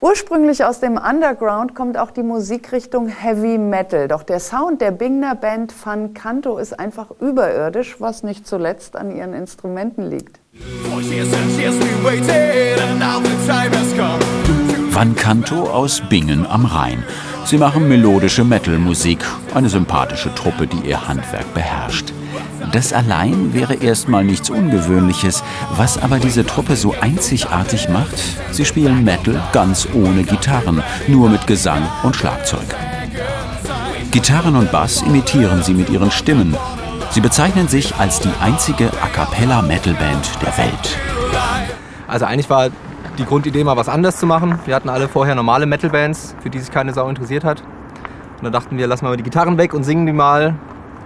Ursprünglich aus dem Underground kommt auch die Musikrichtung Heavy Metal. Doch der Sound der Bingner Band Van Canto ist einfach überirdisch, was nicht zuletzt an ihren Instrumenten liegt. Van Canto aus Bingen am Rhein. Sie machen melodische Metal-Musik, eine sympathische Truppe, die ihr Handwerk beherrscht. Das allein wäre erstmal nichts Ungewöhnliches. Was aber diese Truppe so einzigartig macht, sie spielen Metal ganz ohne Gitarren, nur mit Gesang und Schlagzeug. Gitarren und Bass imitieren sie mit ihren Stimmen. Sie bezeichnen sich als die einzige A-cappella-Metal-Band der Welt. Also eigentlich war die Grundidee, mal was anderes zu machen. Wir hatten alle vorher normale Metal-Bands, für die sich keine Sau interessiert hat. Und dann dachten wir, lassen wir mal die Gitarren weg und singen die mal.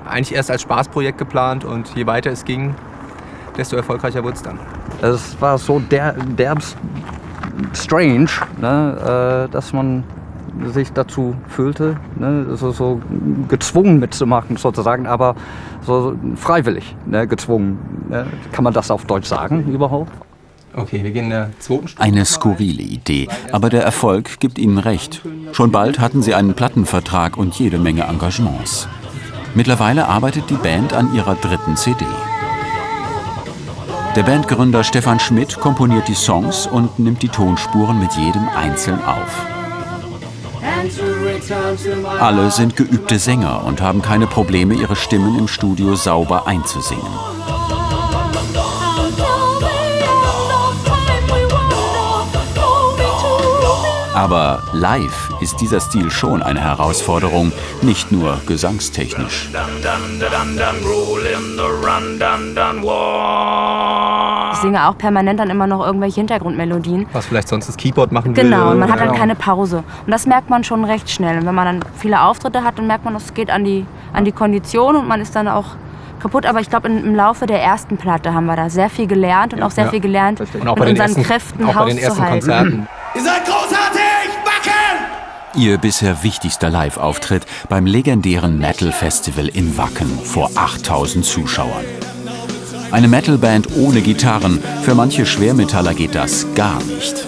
Eigentlich erst als Spaßprojekt geplant und je weiter es ging, desto erfolgreicher wurde es dann. Es war so derb strange, ne, dass man sich dazu fühlte, ne, so gezwungen mitzumachen sozusagen, aber so freiwillig, ne, gezwungen. Ne. Kann man das auf Deutsch sagen überhaupt? Okay, wir gehen in der zweiten Stunde. Eine skurrile Idee, aber der Erfolg gibt ihnen recht. Schon bald hatten sie einen Plattenvertrag und jede Menge Engagements. Mittlerweile arbeitet die Band an ihrer 3. CD. Der Bandgründer Stefan Schmidt komponiert die Songs und nimmt die Tonspuren mit jedem einzeln auf. Alle sind geübte Sänger und haben keine Probleme, ihre Stimmen im Studio sauber einzusingen. Aber live ist dieser Stil schon eine Herausforderung, nicht nur gesangstechnisch. Ich singe auch permanent dann immer noch irgendwelche Hintergrundmelodien. Was vielleicht sonst das Keyboard machen würde. Genau, und man hat dann keine Pause. Und das merkt man schon recht schnell. Und wenn man dann viele Auftritte hat, dann merkt man, es geht an die Kondition und man ist dann auch kaputt. Aber ich glaube, im Laufe der ersten Platte haben wir da sehr viel gelernt und auch sehr viel gelernt, und auch mit unseren Kräften auch bei den ersten Konzerten. Ihr seid großartig! Wacken! Ihr bisher wichtigster Live-Auftritt beim legendären Metal-Festival in Wacken vor 8000 Zuschauern. Eine Metal-Band ohne Gitarren, für manche Schwermetaller geht das gar nicht.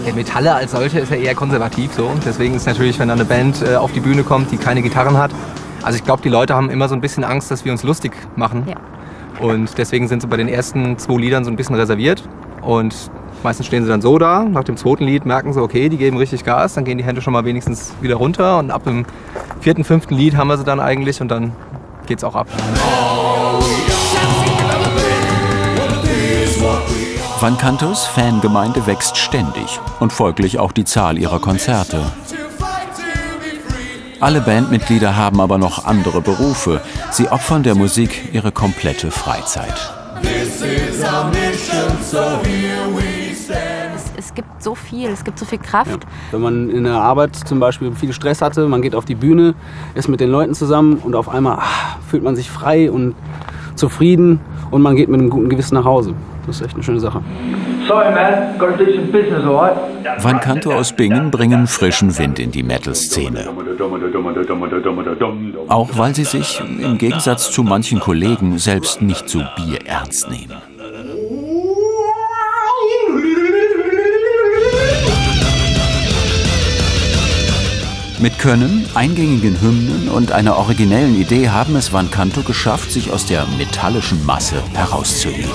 Der Metaller als solcher ist ja eher konservativ so. Deswegen ist natürlich, wenn da eine Band auf die Bühne kommt, die keine Gitarren hat. Also ich glaube, die Leute haben immer so ein bisschen Angst, dass wir uns lustig machen. Ja. Und deswegen sind sie bei den ersten 2 Liedern so ein bisschen reserviert. Und meistens stehen sie dann so da. Nach dem 2. Lied merken sie, okay, die geben richtig Gas. Dann gehen die Hände schon mal wenigstens wieder runter. Und ab dem 4., 5. Lied haben wir sie dann eigentlich. Und dann geht's auch ab. Van Cantos Fangemeinde wächst ständig und folglich auch die Zahl ihrer Konzerte. Alle Bandmitglieder haben aber noch andere Berufe. Sie opfern der Musik ihre komplette Freizeit. Es gibt so viel, es gibt so viel Kraft. Ja. Wenn man in der Arbeit zum Beispiel viel Stress hatte, man geht auf die Bühne, ist mit den Leuten zusammen und auf einmal fühlt man sich frei und zufrieden und man geht mit einem guten Gewissen nach Hause. Das ist echt eine schöne Sache. Van Canto aus Bingen bringen frischen Wind in die Metal-Szene. Auch weil sie sich, im Gegensatz zu manchen Kollegen, selbst nicht so bierernst nehmen. Mit Können, eingängigen Hymnen und einer originellen Idee haben es Van Canto geschafft, sich aus der metallischen Masse herauszuheben.